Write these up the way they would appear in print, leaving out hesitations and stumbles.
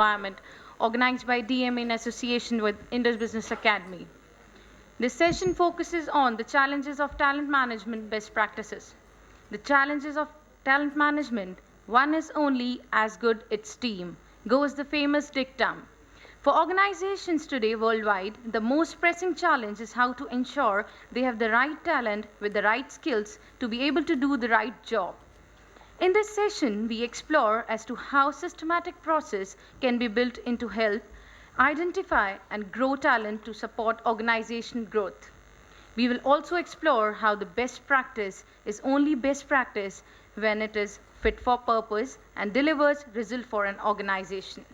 environment organized by DMA in association with Indus Business Academy. This session focuses on the challenges of talent management best practices. The challenges of talent management, one is only as good its team, goes the famous dictum. For organizations today worldwide, the most pressing challenge is how to ensure they have the right talent with the right skills to be able to do the right job. In this session, we explore as to how systematic process can be built in to help identify and grow talent to support organization growth. We will also explore how the best practice is only best practice when it is fit for purpose and delivers result for an organization.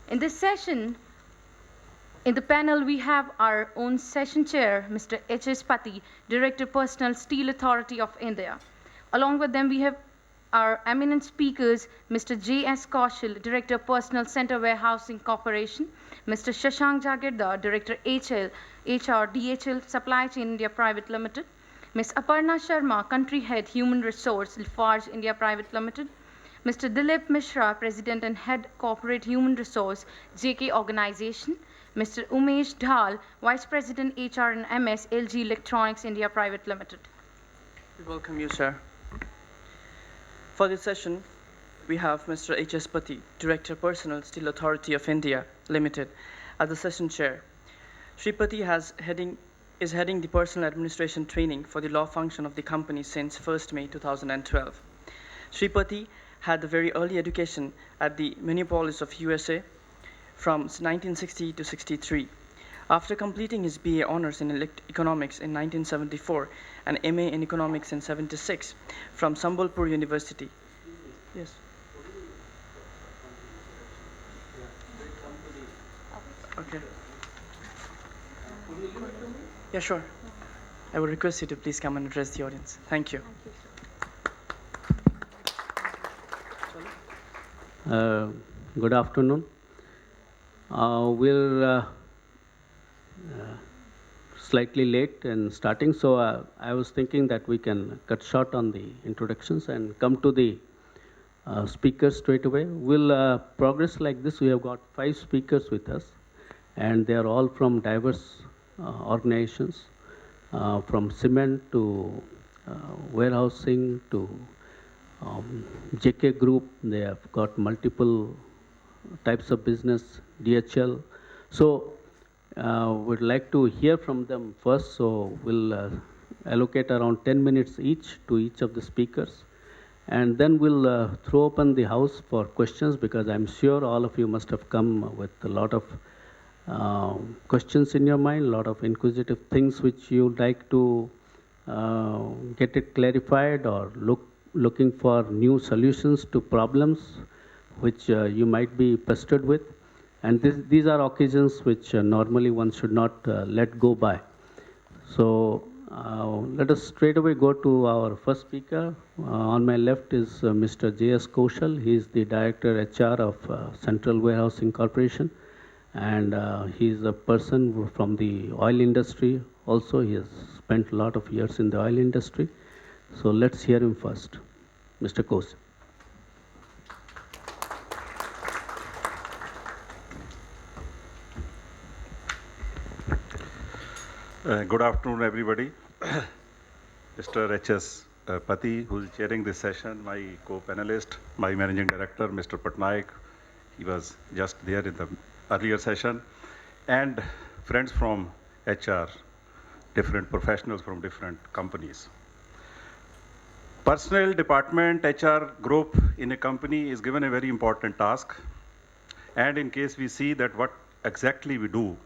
In this session, in the panel, we have our own session chair, Mr. H.S. Pati, Director Personnel Steel Authority of India. Along with them, we have our eminent speakers, Mr. J.S. Kaushal, Director Personnel Center Warehousing Corporation, Mr. Shashank Jagirdar, Director HR DHL Supply Chain India Private Limited, Ms. Aparna Sharma, Country Head Human Resource Lafarge India Private Limited, Mr. Dilip Mishra, President and Head Corporate Human Resource JK Organization, Mr. Umesh Dhal, Vice President HR and MS LG Electronics India Private Limited. We welcome you, sir. For this session, we have Mr. H.S. Pati, Director Personnel Steel Authority of India Limited, as the session chair. Shri Pati is heading the personal administration training for the law function of the company since 1st May 2012. Shri Pati had the very early education at the Minneapolis of USA from 1960 to 63. After completing his BA honors in economics in 1974 and MA in economics in 76 from Sambalpur University. Yes. Okay. Yeah, sure. I would request you to please come and address the audience. Thank you. Good afternoon. We're slightly late in starting, so I was thinking that we can cut short on the introductions and come to the speakers straight away. We'll progress like this. We have got 5 speakers with us, and they are all from diverse organizations, from cement to warehousing to JK Group. They have got multiple types of business, DHL. So we'd like to hear from them first, so we'll allocate around 10 minutes each to each of the speakers. And then we'll throw open the house for questions, because I'm sure all of you must have come with a lot of questions in your mind, a lot of inquisitive things which you'd like to get it clarified, or looking for new solutions to problems which you might be pestered with. And these are occasions which normally one should not let go by. So let us straight away go to our first speaker. On my left is Mr. J.S. Kaushal. He is the Director HR of Central Warehousing Corporation. And he is a person from the oil industry. Also, he has spent a lot of years in the oil industry. So let's hear him first. Mr. Kaushal. Good afternoon, everybody. Mr. H.S. Pati, who is chairing this session, my co-panelist, my managing director, Mr. Patnaik, he was just there in the earlier session, and friends from HR, different professionals from different companies. Personnel department, HR group in a company is given a very important task, and in case we see that what exactly we do,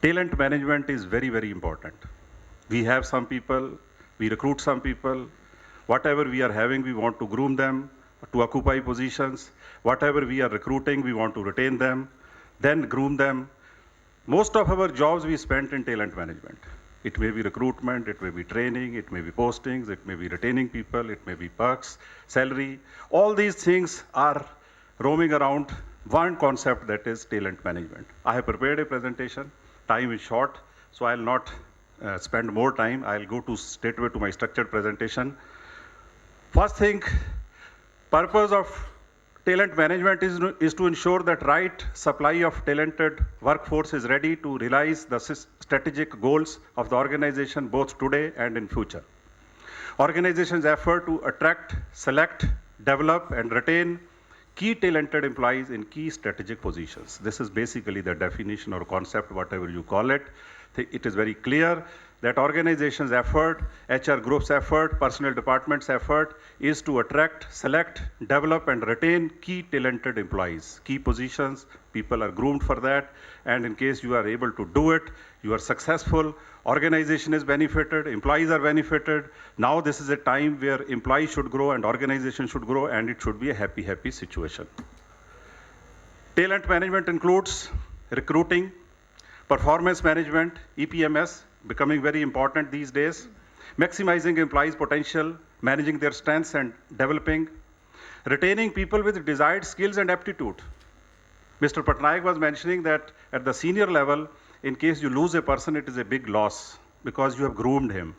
talent management is very, very important. We have some people, we recruit some people. Whatever we are having, we want to groom them to occupy positions. Whatever we are recruiting, we want to retain them, then groom them. Most of our jobs we spent in talent management. It may be recruitment, it may be training, it may be postings, it may be retaining people, it may be perks, salary. All these things are roaming around one concept, that is talent management. I have prepared a presentation. Time is short, so I'll not spend more time. I'll go straight away to my structured presentation. First thing, purpose of talent management is to ensure that right supply of talented workforce is ready to realize the strategic goals of the organization both today and in future. Organizations' effort to attract, select, develop, and retain key talented employees in key strategic positions. This is basically the definition or concept, whatever you call it. It is very clear that organization's effort, HR group's effort, personnel department's effort is to attract, select, develop, and retain key talented employees. Key positions, people are groomed for that, and in case you are able to do it, you are successful, organization is benefited, employees are benefited. Now this is a time where employees should grow and organization should grow, and it should be a happy, happy situation. Talent management includes recruiting, performance management, EPMS, becoming very important these days, maximizing employees' potential, managing their strengths and developing, retaining people with desired skills and aptitude. Mr. Patnaik was mentioning that at the senior level, in case you lose a person, it is a big loss because you have groomed him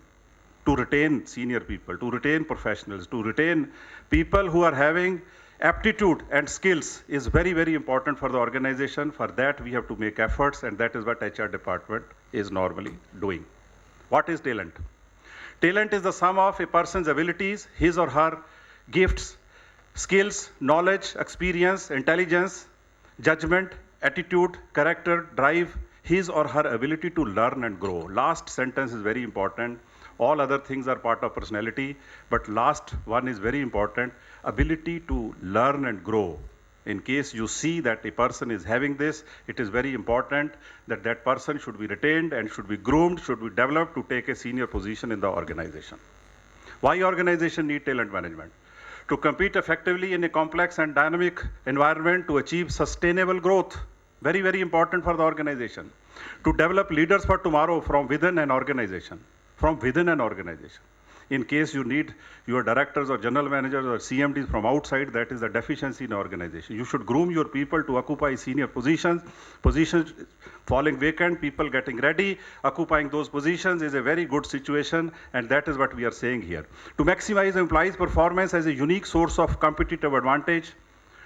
to retain senior people, to retain professionals, to retain people who are having aptitude and skills is very, very important for the organization. For that, we have to make efforts, and that is what HR department is normally doing. What is talent? Talent is the sum of a person's abilities, his or her gifts, skills, knowledge, experience, intelligence, judgment, attitude, character, drive, his or her ability to learn and grow. Last sentence is very important. All other things are part of personality, but last one is very important, ability to learn and grow. In case you see that a person is having this, it is very important that that person should be retained and should be groomed, should be developed to take a senior position in the organization. Why organization need talent management? To compete effectively in a complex and dynamic environment to achieve sustainable growth. Very, very important for the organization. To develop leaders for tomorrow from within an organization. From within an organization. In case you need your directors or general managers or CMDs from outside, that is the deficiency in the organization. You should groom your people to occupy senior positions falling vacant, people getting ready, occupying those positions is a very good situation, and that is what we are saying here. To maximize employees' performance as a unique source of competitive advantage,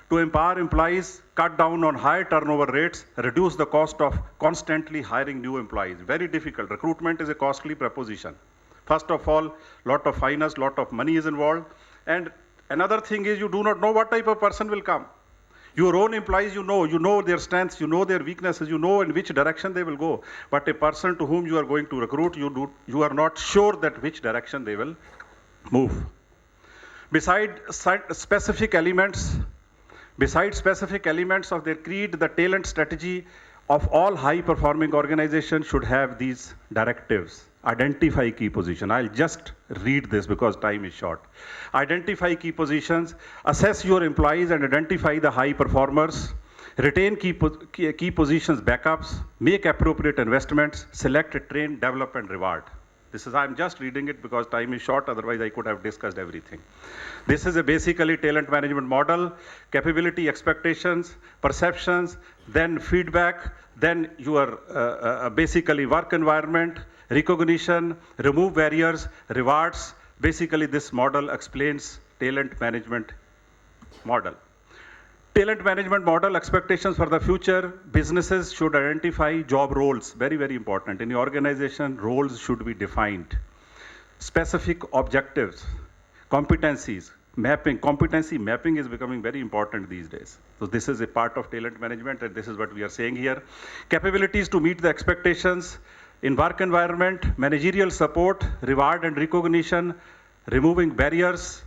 to empower employees, cut down on high turnover rates, reduce the cost of constantly hiring new employees. Very difficult. Recruitment is a costly proposition. First of all, lot of finance, lot of money is involved. And another thing is you do not know what type of person will come. Your own employees, you know their strengths, you know their weaknesses, you know in which direction they will go. But a person to whom you are going to recruit, you are not sure that which direction they will move. Besides specific elements of their creed, the talent strategy of all high-performing organizations should have these directives. Identify key positions. I'll just read this because time is short. Identify key positions, assess your employees and identify the high performers, retain key positions backups, make appropriate investments, select, train, develop, and reward. I'm just reading it because time is short, otherwise I could have discussed everything. This is a basically talent management model, capability, expectations, perceptions, then feedback, then your basically work environment, recognition, remove barriers, rewards. Basically this model explains talent management model. Talent management model expectations for the future. Businesses should identify job roles. Very, very important. In the organization, roles should be defined. Specific objectives, competencies, mapping. Competency mapping is becoming very important these days. So this is a part of talent management, and this is what we are saying here. Capabilities to meet the expectations in work environment, managerial support, reward and recognition, removing barriers,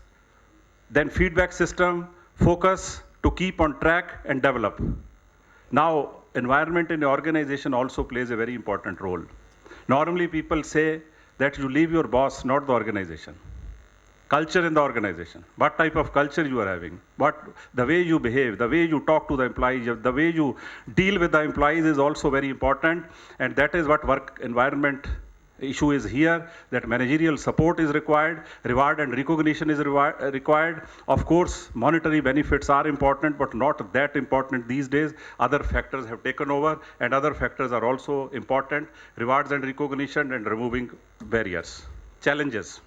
then feedback system, focus, to keep on track and develop. Now, environment in the organization also plays a very important role. Normally people say that you leave your boss, not the organization. Culture in the organization. What type of culture you are having? The way you behave, the way you talk to the employees, the way you deal with the employees is also very important. And that is what work environment issue is here, that managerial support is required, reward and recognition is required. Of course, monetary benefits are important, but not that important these days. Other factors have taken over, and other factors are also important. Rewards and recognition and removing barriers. Challenges.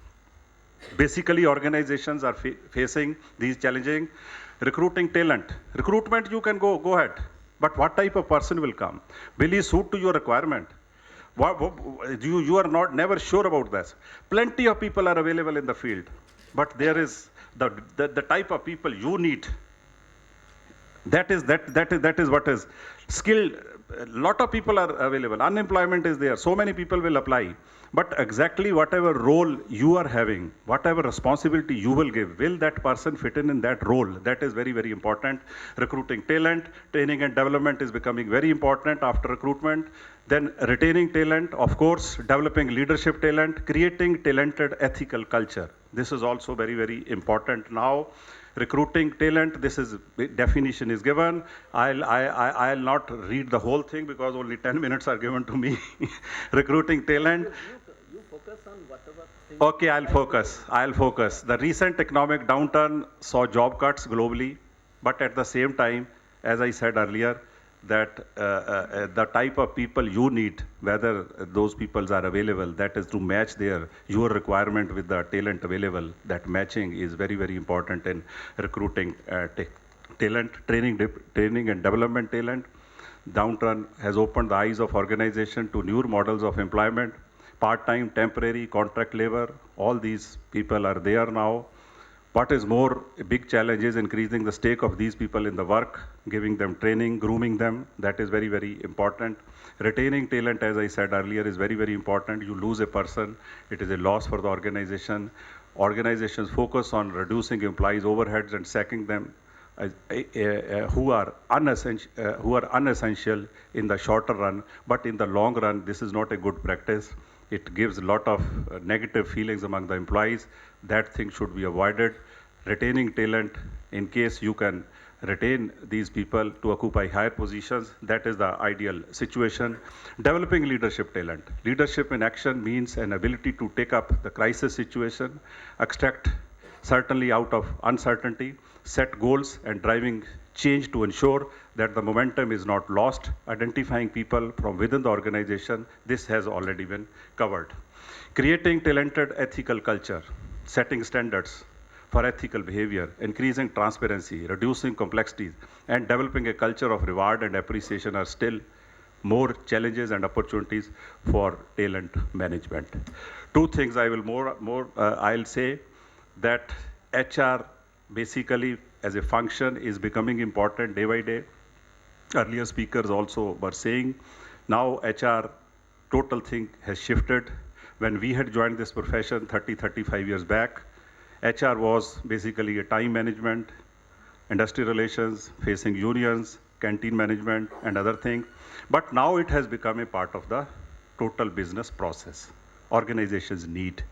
Basically, organizations are facing these Recruiting talent. Recruitment, you can go ahead. But what type of person will come? Will he suit to your requirement? You are not never sure about this. Plenty of people are available in the field, but there is the type of people you need. That is what is skilled. A lot of people are available. Unemployment is there. So many people will apply. But exactly whatever role you are having, whatever responsibility you will give, will that person fit in that role? That is very, very important. Recruiting talent, training and development is becoming very important after recruitment. Then retaining talent, of course, developing leadership talent, creating talented ethical culture. This is also very, very important now. Recruiting talent, this is definition is given. I'll not read the whole thing because only 10 minutes are given to me. Recruiting talent. You focus on whatever thing. Okay, I'll focus. The recent economic downturn saw job cuts globally, but at the same time, as I said earlier, that the type of people you need, whether those people are available, that is to match your requirement with the talent available. That matching is very, very important in recruiting talent, training and development talent. Downturn has opened the eyes of organization to new models of employment, part-time, temporary, contract labor. All these people are there now. What is more, a big challenge is increasing the stake of these people in the work, giving them training, grooming them. That is very, very important. Retaining talent, as I said earlier, is very, very important. You lose a person, it is a loss for the organization. Organizations focus on reducing employees' overheads and sacking them who are unessential in the shorter run, but in the long run, this is not a good practice. It gives a lot of negative feelings among the employees. That thing should be avoided. Retaining talent, in case you can retain these people to occupy higher positions, that is the ideal situation. Developing leadership talent. Leadership in action means an ability to take up the crisis situation, extract certainly out of uncertainty, set goals and driving change to ensure that the momentum is not lost, identifying people from within the organization. This has already been covered. Creating talented ethical culture, setting standards for ethical behavior, increasing transparency, reducing complexities, and developing a culture of reward and appreciation are still more challenges and opportunities for talent management. Two things I'll say that HR basically as a function is becoming important day by day. Earlier speakers also were saying now HR total thing has shifted. When we had joined this profession 35 years back, HR was basically a time management, industry relations, facing unions, canteen management, and other things. But now it has become a part of the total business process. Organizations need.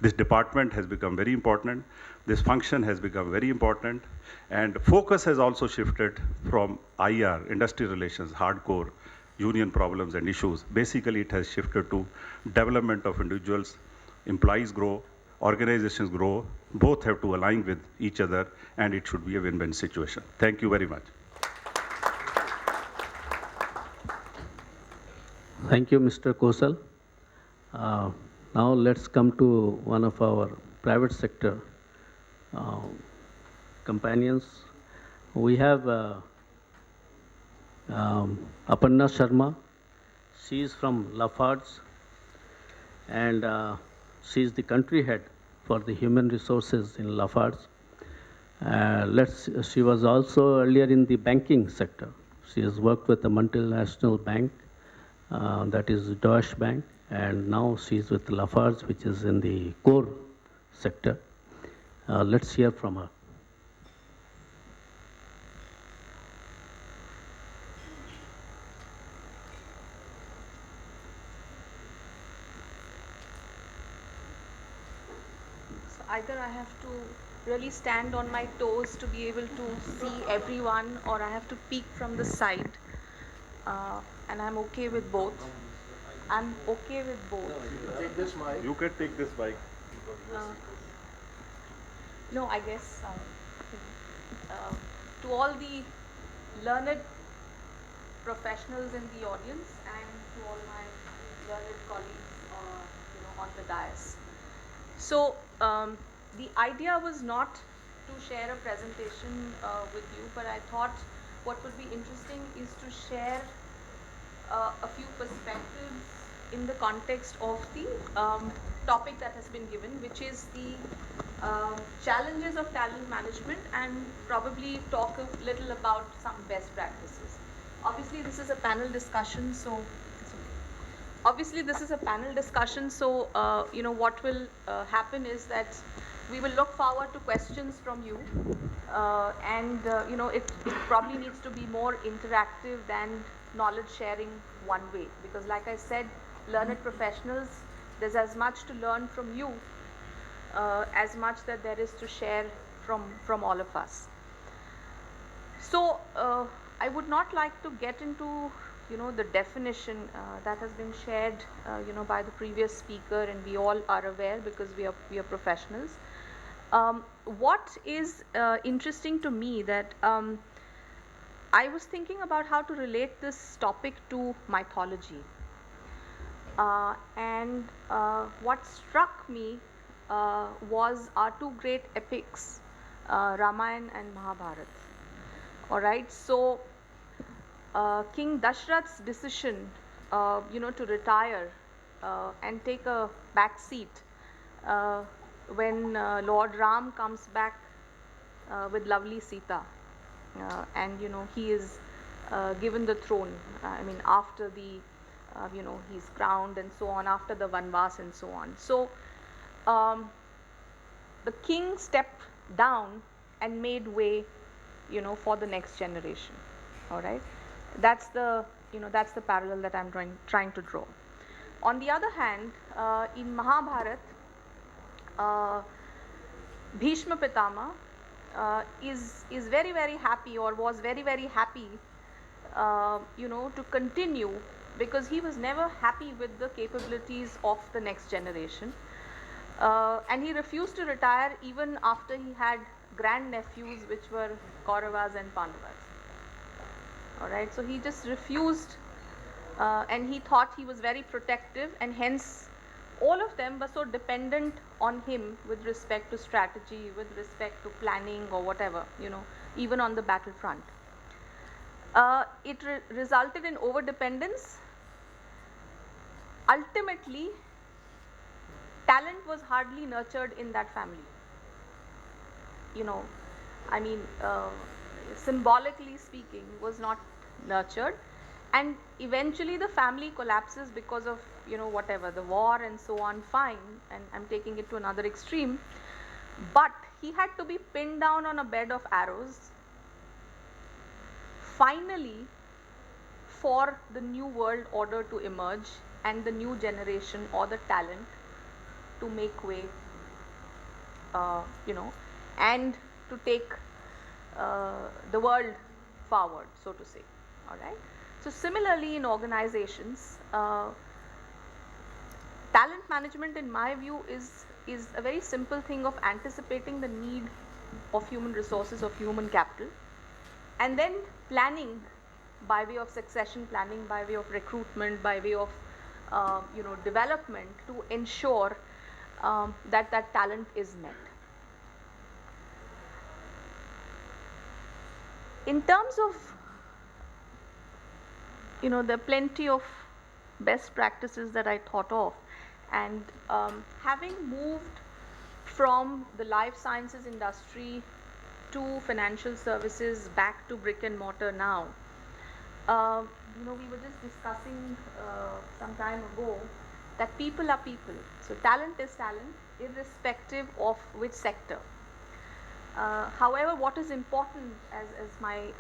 This department has become very important. This function has become very important. And focus has also shifted from IR, industry relations, hardcore, union problems and issues. Basically, it has shifted to development of individuals. Employees grow, organizations grow. Both have to align with each other, and it should be a win-win situation. Thank you very much. Thank you, Mr. Kosal. Now let's come to one of our private sector companions. We have Aparna Sharma. She is from Lafarge, and she is the country head for the human resources in Lafarge. She was also earlier in the banking sector. She has worked with a multinational bank, that is Deutsche Bank, and now she's with Lafarge, which is in the core sector. Let's hear from her. So either I have to really stand on my toes to be able to see everyone, or I have to peek from the side. And I'm okay with both. I'm okay with both. You can take this mic. No, I guess to all the learned professionals in the audience and to all my learned colleagues on the dais. So the idea was not to share a presentation with you, but I thought what would be interesting is to share a few perspectives in the context of the topic that has been given, which is the challenges of talent management, and probably talk a little about some best practices. Obviously, this is a panel discussion, so it's okay. Obviously, this is a panel discussion, so what will happen is that we will look forward to questions from you, and it probably needs to be more interactive than knowledge sharing one way, because like I said, learned professionals, there's as much to learn from you as much that there is to share from all of us. So I would not like to get into the definition that has been shared by the previous speaker, and we all are aware because we are professionals. What is interesting to me that I was thinking about how to relate this topic to mythology, and what struck me was our two great epics, Ramayana and Mahabharata. All right, so King Dashrath's decision, to retire and take a back seat when Lord Ram comes back with lovely Sita, and he is given the throne. I mean, after the he's crowned and so on, after the Vanvas and so on. So the king stepped down and made way for the next generation. All right, that's the parallel that I'm trying to draw. On the other hand, in Mahabharata, Bhishma Pitama is very, very happy, or was very, very happy to continue, because he was never happy with the capabilities of the next generation, and he refused to retire even after he had grandnephews, which were Kauravas and Pandavas. All right, so he just refused, and he thought he was very protective, and hence all of them were so dependent on him with respect to strategy, with respect to planning or whatever, even on the battlefront. It resulted in over dependence. Ultimately, talent was hardly nurtured in that family. I mean, symbolically speaking, was not nurtured, and eventually the family collapses because of whatever, the war and so on. Fine, and I'm taking it to another extreme, but he had to be pinned down on a bed of arrows finally for the new world order to emerge and the new generation or the talent to make way, and to take the world forward, so to say. All right. So similarly, in organizations, talent management, in my view, is a very simple thing of anticipating the need of human resources, of human capital, and then planning by way of succession planning, by way of recruitment, by way of development, to ensure that talent is met. In terms of, there are plenty of best practices that I thought of, and having moved from the life sciences industry to financial services, back to brick and mortar now, we were just discussing some time ago that people are people. So talent is talent, irrespective of which sector. However, what is important, as my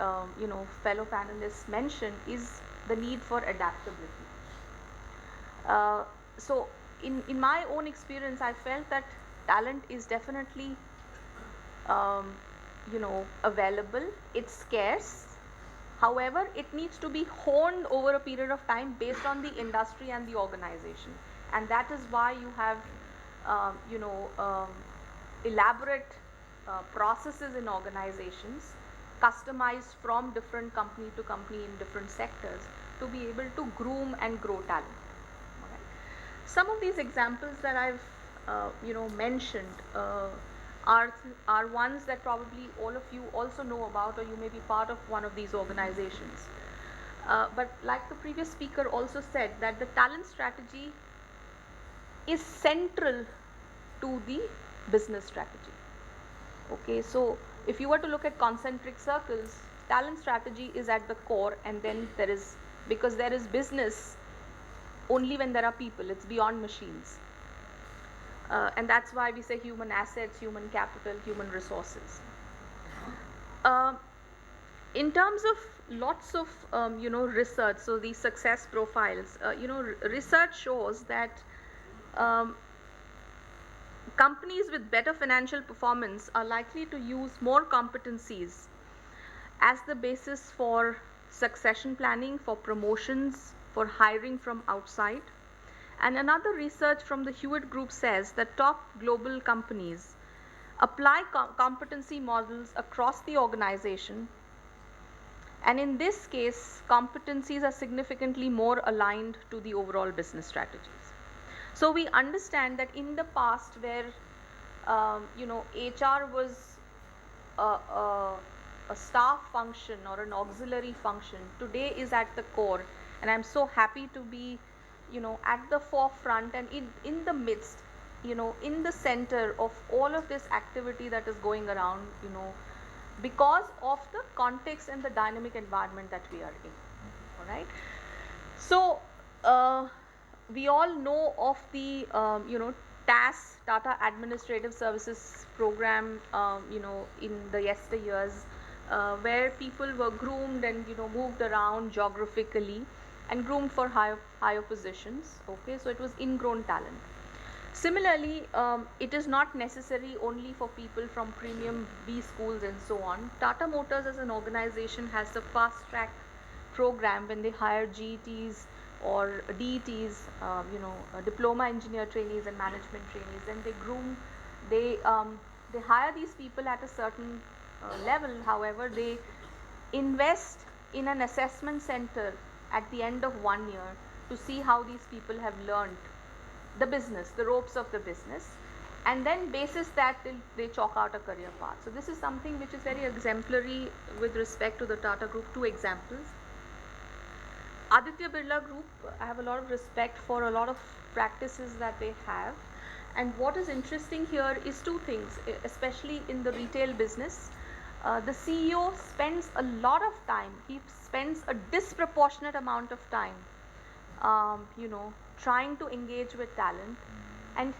fellow panelists mentioned, is the need for adaptability. So in my own experience, I felt that talent is definitely available. It's scarce. However, it needs to be honed over a period of time based on the industry and the organization, and that is why you have elaborate processes in organizations, customized from different company to company in different sectors, to be able to groom and grow talent. All right. Some of these examples that I've mentioned are ones that probably all of you also know about, or you may be part of one of these organizations. But like the previous speaker also said, that the talent strategy is central to the business strategy. Okay, so if you were to look at concentric circles, talent strategy is at the core, and then there is, because there is business only when there are people, it's beyond machines. And that's why we say human assets, human capital, human resources. In terms of lots of research, so these success profiles, research shows that um, companies with better financial performance are likely to use more competencies as the basis for succession planning, for promotions, for hiring from outside. And another research from the Hewitt Group says that top global companies apply competency models across the organization, and in this case, competencies are significantly more aligned to the overall business strategies. So we understand that in the past, where HR was a staff function or an auxiliary function, today is at the core, and I'm so happy to be at the forefront and in the midst, in the center of all of this activity that is going around, because of the context and the dynamic environment that we are in. All right. So we all know of the TAS, Tata Administrative Services program, in the yesteryears, where people were groomed and moved around geographically and groomed for higher positions. Okay, so it was ingrown talent. Similarly, it is not necessary only for people from premium B schools and so on. Tata Motors as an organization has a fast track program when they hire GETs or DETs, diploma engineer trainees and management trainees, and they groom, they hire these people at a certain level. However, they invest in an assessment center at the end of 1 year to see how these people have learned the business, the ropes of the business, and then basis that they chalk out a career path. So this is something which is very exemplary with respect to the Tata Group. 2 examples. Aditya Birla Group, I have a lot of respect for a lot of practices that they have, and what is interesting here is 2 things, especially in the retail business. The CEO spends a lot of time, he spends a disproportionate amount of time trying to engage with talent, and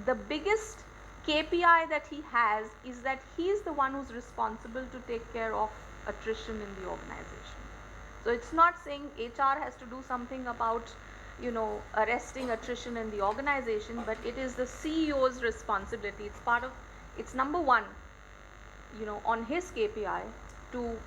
the biggest KPI that he has is that he is the one who's responsible to take care of attrition in the organization. So it's not saying HR has to do something about arresting attrition in the organization, but it is the CEO's responsibility. It's part of, it's number 1 on his KPI to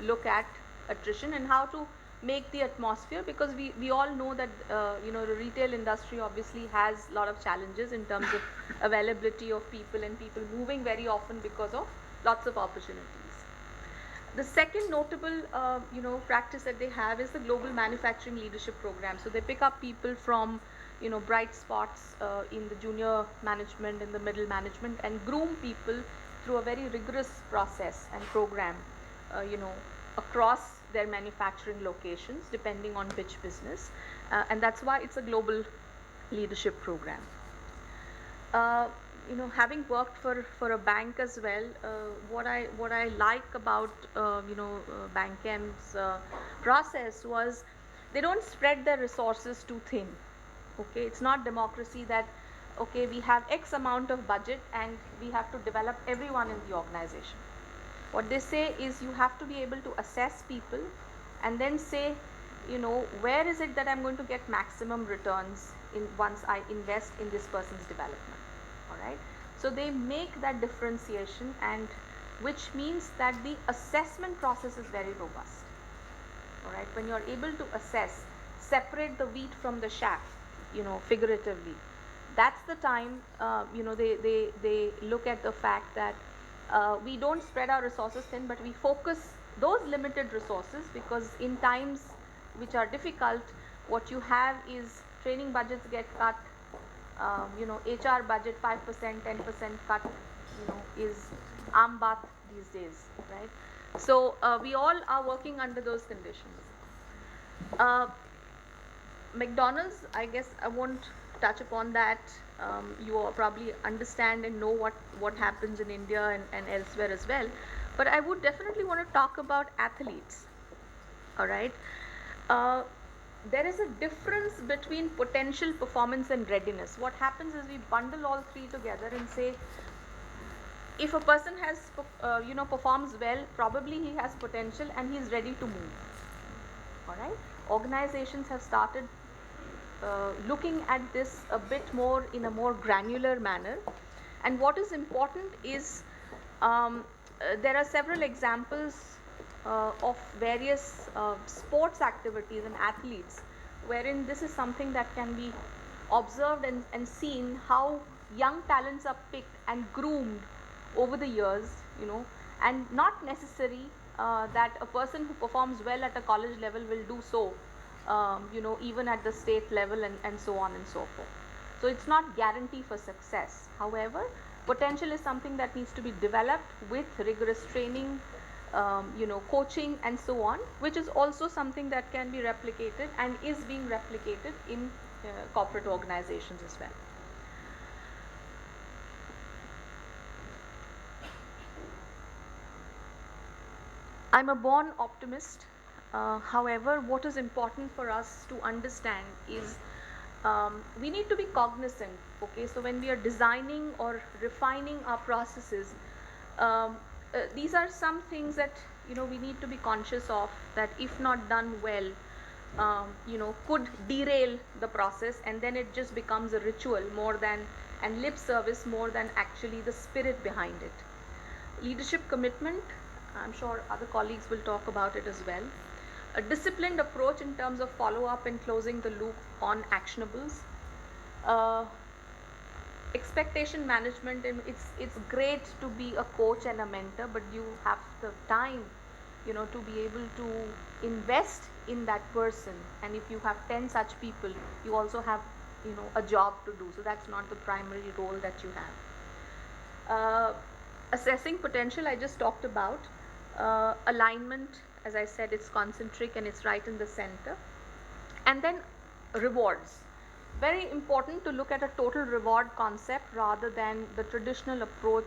look at attrition and how to make the atmosphere, because we all know that the retail industry obviously has a lot of challenges in terms of availability of people and people moving very often because of lots of opportunities. The second notable practice that they have is the global manufacturing leadership program. So they pick up people from bright spots in the junior management, in the middle management, and groom people through a very rigorous process and program across their manufacturing locations depending on which business, and that's why it's a global leadership program. Having worked for a bank as well, what I like about Bankem's process was they don't spread their resources too thin. Okay, it's not democracy that okay, we have X amount of budget and we have to develop everyone in the organization. What they say is you have to be able to assess people and then say, where is it that I'm going to get maximum returns in once I invest in this person's development. All right. So they make that differentiation, and which means that the assessment process is very robust. All right. When you're able to assess, separate the wheat from the chaff, figuratively, that's the time they look at the fact that we don't spread our resources thin, but we focus those limited resources, because in times which are difficult, what you have is training budgets get cut, HR budget 5%, 10% cut, is aam baat these days, right? So we all are working under those conditions. McDonald's, I guess I won't touch upon that. You all probably understand and know what happens in India and elsewhere as well. But I would definitely want to talk about athletes. All right. Uh, there is a difference between potential, performance, and readiness. What happens is we bundle all three together and say, if a person has, performs well, probably he has potential and he is ready to move. All right. Organizations have started looking at this a bit more in a more granular manner. And what is important is there are several examples of various sports activities and athletes wherein this is something that can be observed and seen how young talents are picked and groomed over the years, and not necessary that a person who performs well at a college level will do so, even at the state level and so on and so forth. So it's not guarantee for success. However, potential is something that needs to be developed with rigorous training, coaching and so on, which is also something that can be replicated and is being replicated in corporate organizations as well. I'm a born optimist. However, what is important for us to understand is we need to be cognizant. Okay, so when we are designing or refining our processes, these are some things that we need to be conscious of, that if not done well, could derail the process, and then it just becomes a ritual more than and lip service more than actually the spirit behind it. Leadership commitment, I'm sure other colleagues will talk about it as well. A disciplined approach in terms of follow up and closing the loop on actionables. Expectation management, and it's great to be a coach and a mentor, but you have the time to be able to invest in that person, and if you have 10 such people, you also have a job to do, so that's not the primary role that you have. Assessing potential, I just talked about. Alignment, as I said, it's concentric and it's right in the center. And then rewards, very important to look at a total reward concept rather than the traditional approach,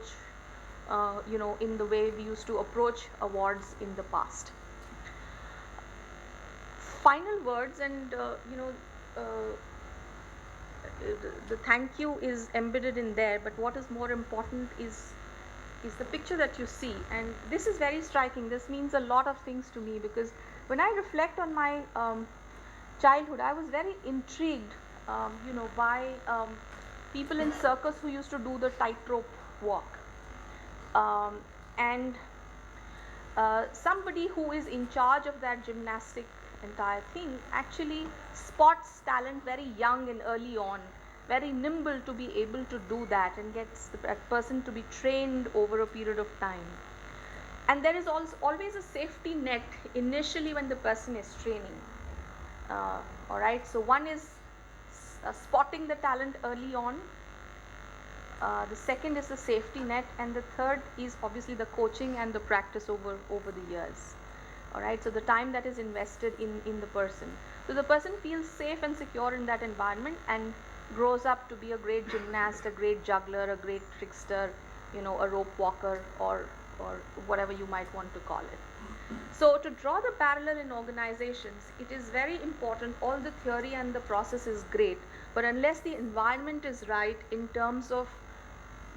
in the way we used to approach awards in the past. Final words, and the thank you is embedded in there, but what is more important is the picture that you see, and this is very striking. This means a lot of things to me, because when I reflect on my childhood, I was very intrigued, by people in circus who used to do the tightrope walk, and somebody who is in charge of that gymnastic entire thing actually spots talent very young and early on, very nimble to be able to do that, and gets that person to be trained over a period of time. And there is also always a safety net initially when the person is training. All right, so one is spotting the talent early on. The second is the safety net, and the third is obviously the coaching and the practice over the years. All right, so the time that is invested in the person, so the person feels safe and secure in that environment and grows up to be a great gymnast, a great juggler, a great trickster, a rope walker, or whatever you might want to call it. So to draw the parallel in organizations, it is very important. All the theory and the process is great, but unless the environment is right in terms of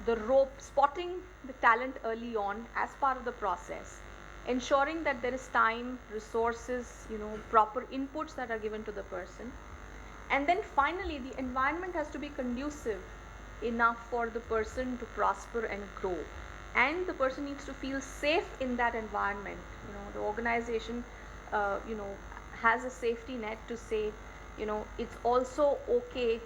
the rope, spotting the talent early on as part of the process, ensuring that there is time, resources, proper inputs that are given to the person, and then finally the environment has to be conducive enough for the person to prosper and grow, and the person needs to feel safe in that environment. The organization has a safety net to say, it's also okay